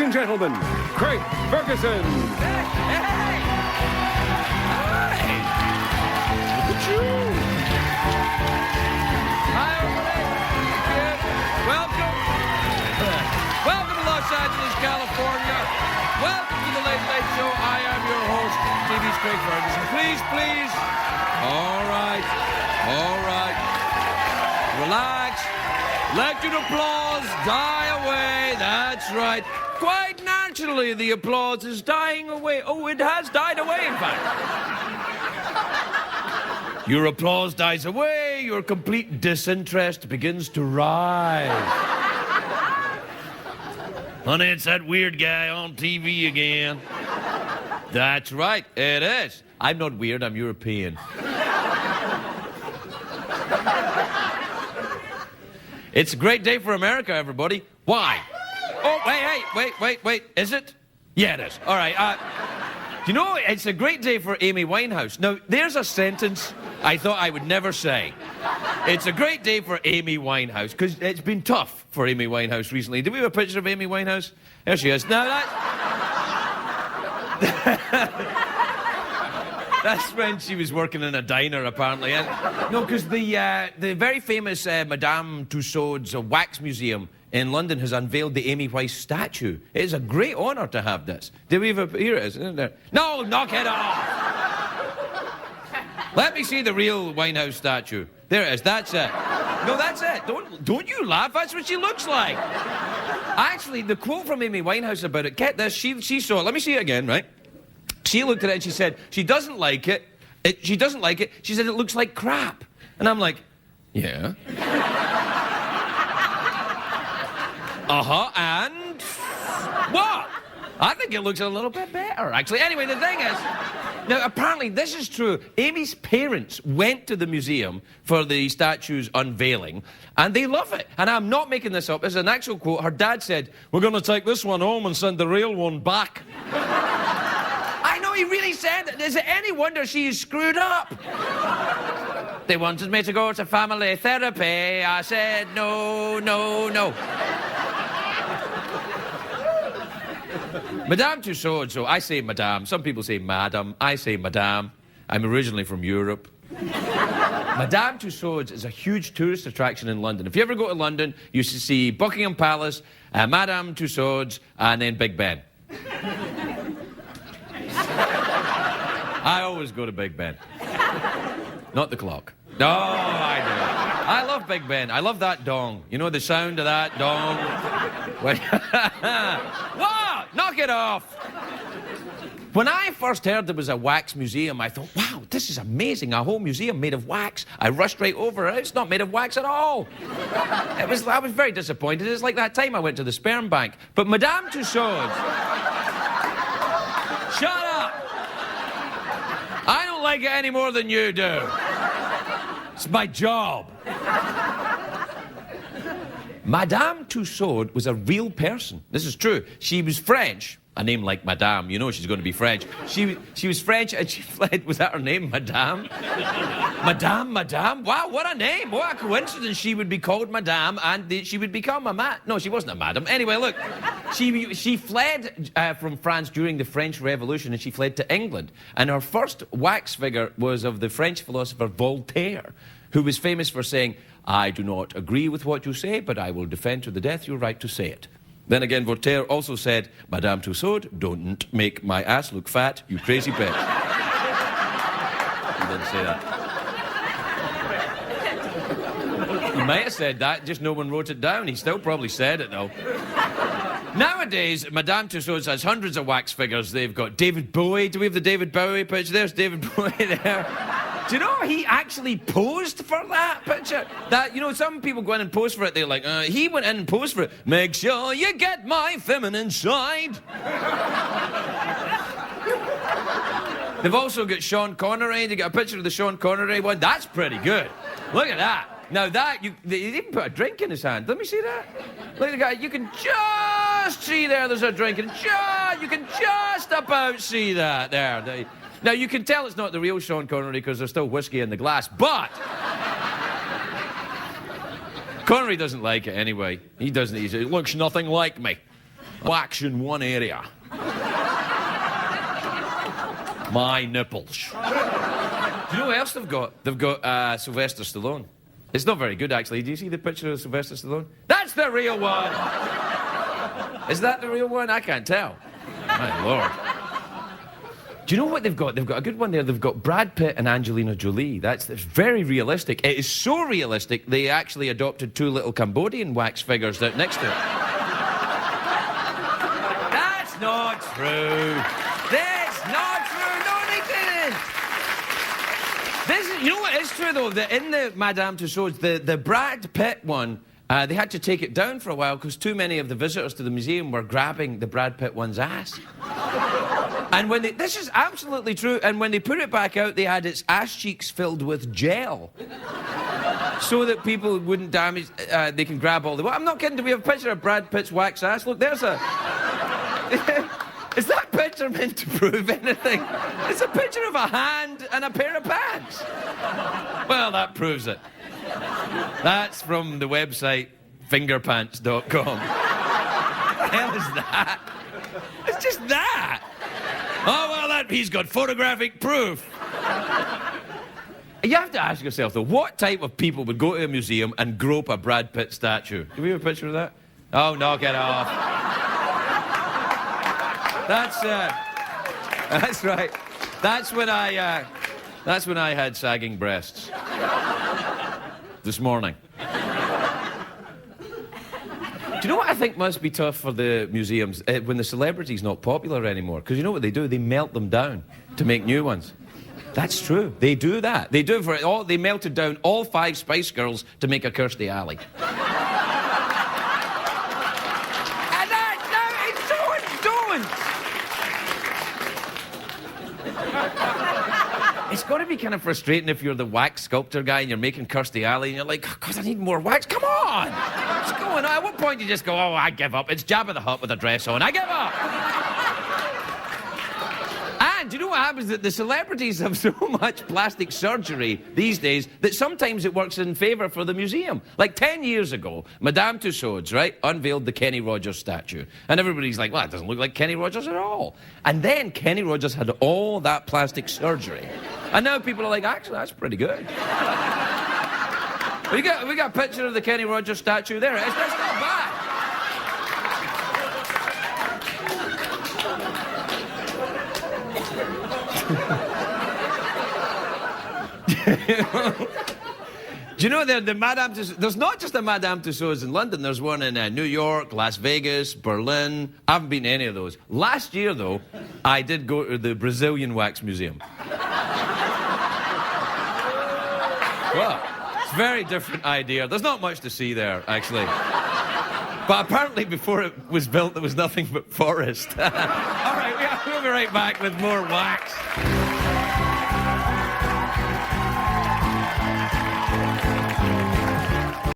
and gentlemen, Craig Ferguson. Hey! Hi! Look at you. Hi, everybody. Thank you. Welcome. Welcome to Los Angeles, California. Welcome to the Late Late Show. I am your host, TV's Craig Ferguson. Please. All right. Relax. Let your applause die away. That's right. Quite naturally, the applause is dying away. Oh, it has died away, in fact. Your applause dies away. Your complete disinterest begins to rise. Honey, it's that weird guy on TV again. That's right, it is. I'm not weird, I'm European. It's a great day for America, everybody. Why? Oh, wait. Is it? Yeah, it is. All right. Do you know, it's a great day for Amy Winehouse. Now, there's a sentence I thought I would never say. It's a great day for Amy Winehouse, because it's been tough for Amy Winehouse recently. Do we have a picture of Amy Winehouse? There she is. Now, that's when she was working in a diner, apparently. No, because the very famous Madame Tussauds wax museum in London has unveiled the Amy Winehouse statue. It is a great honour to have this. Did we have a... Here it is, isn't there? No, knock it off! Let me see the real Winehouse statue. There it is, that's it. No, that's it. Don't you laugh, that's what she looks like. Actually, the quote from Amy Winehouse about it, get this, she saw it. Let me see it again, right? She looked at it and she said, she doesn't like it. She doesn't like it. She said, it looks like crap. And I'm like, yeah. And what? I think it looks a little bit better, actually. Anyway, the thing is, now, apparently, this is true. Amy's parents went to the museum for the statue's unveiling, and they love it. And I'm not making this up. It's an actual quote. Her dad said, we're going to take this one home and send the real one back. I know, he really said that. Is it any wonder she's screwed up? They wanted me to go to family therapy. I said, no. Madame Tussauds, so I say Madame. Some people say Madam. I say Madame. I'm originally from Europe. Madame Tussauds is a huge tourist attraction in London. If you ever go to London, you should see Buckingham Palace, Madame Tussauds, and then Big Ben. I always go to Big Ben. Not the clock. No, I do. I love Big Ben. I love that dong. You know the sound of that dong? What? Knock it off. When I first heard there was a wax museum, I thought, wow, this is amazing. A whole museum made of wax. I rushed right over it. It's not made of wax at all. I was very disappointed. It's like that time I went to the sperm bank. But Madame Tussauds... Shut up! I don't like it any more than you do. It's my job. Madame Tussauds was a real person. This is true. She was French. A name like Madame, you know she's going to be French. She was French and she fled. Was that her name, Madame? Madame? Wow, what a name. What a coincidence she would be called Madame and she would become a No, she wasn't a madam. Anyway, look. She fled from France during the French Revolution and she fled to England. And her first wax figure was of the French philosopher Voltaire, who was famous for saying, I do not agree with what you say, but I will defend to the death your right to say it. Then again, Voltaire also said, Madame Tussauds, don't make my ass look fat, you crazy bitch. He didn't say that. He might have said that, just no one wrote it down. He still probably said it, though. Nowadays, Madame Tussauds has hundreds of wax figures. They've got David Bowie. Do we have the David Bowie picture? There's David Bowie there. Do you know he actually posed for that picture? That, you know, some people go in and pose for it. They're like, he went in and posed for it. Make sure you get my feminine side. They've also got Sean Connery. They got a picture of the Sean Connery one. That's pretty good. Look at that. Now that, they even put a drink in his hand. Let me see that. Look at the guy. You can just see there's a drink. And you can just about see that there. Now, you can tell it's not the real Sean Connery because there's still whiskey in the glass, but... Connery doesn't like it anyway. He doesn't. It looks nothing like me. Wax in one area. My nipples. Do you know what else they've got? They've got Sylvester Stallone. It's not very good, actually. Do you see the picture of Sylvester Stallone? That's the real one! Is that the real one? I can't tell. My Lord. Do you know what they've got? They've got a good one there. They've got Brad Pitt and Angelina Jolie. That's very realistic. It is so realistic, they actually adopted two little Cambodian wax figures out next to it. That's not true. That's not true. No, they didn't. You know what is true, though? In the Madame Tussauds, the Brad Pitt one, they had to take it down for a while because too many of the visitors to the museum were grabbing the Brad Pitt one's ass. And this is absolutely true, and when they put it back out, they had its ass cheeks filled with gel. So that people wouldn't damage, they can grab all the... Well, I'm not kidding, do we have a picture of Brad Pitt's wax ass? Look, there's a... Is that picture meant to prove anything? It's a picture of a hand and a pair of pants. Well, that proves it. That's from the website fingerpants.com. What the hell is that? It's just that. Oh, well, he's got photographic proof. You have to ask yourself, though, what type of people would go to a museum and grope a Brad Pitt statue? Do we have a picture of that? Oh, knock it off. That's right. That's when I had sagging breasts. This morning. Do you know what I think must be tough for the museums? When the celebrity's not popular anymore. Because you know what they do? They melt them down to make new ones. That's true. They do that. They do they melted down all 5 Spice Girls to make a Kirstie Alley. It's got to be kind of frustrating if you're the wax sculptor guy and you're making Kirstie Alley and you're like, God, I need more wax. Come on! What's going on? At what point do you just go, oh, I give up. It's Jabba the Hutt with a dress on. I give up! And do you know what happens? That the celebrities have so much plastic surgery these days that sometimes it works in favour for the museum. Like 10 years ago, Madame Tussauds, right, unveiled the Kenny Rogers statue. And everybody's like, well, it doesn't look like Kenny Rogers at all. And then Kenny Rogers had all that plastic surgery. And now people are like, actually, that's pretty good. we got a picture of the Kenny Rogers statue there. That's not bad. Do you know the Madame Tussauds? There's not just a Madame Tussauds in London. There's one in New York, Las Vegas, Berlin. I haven't been to any of those. Last year, though, I did go to the Brazilian Wax Museum. Well, it's a very different idea. There's not much to see there, actually. But apparently before it was built, there was nothing but forest. All right, we'll be right back with more wax.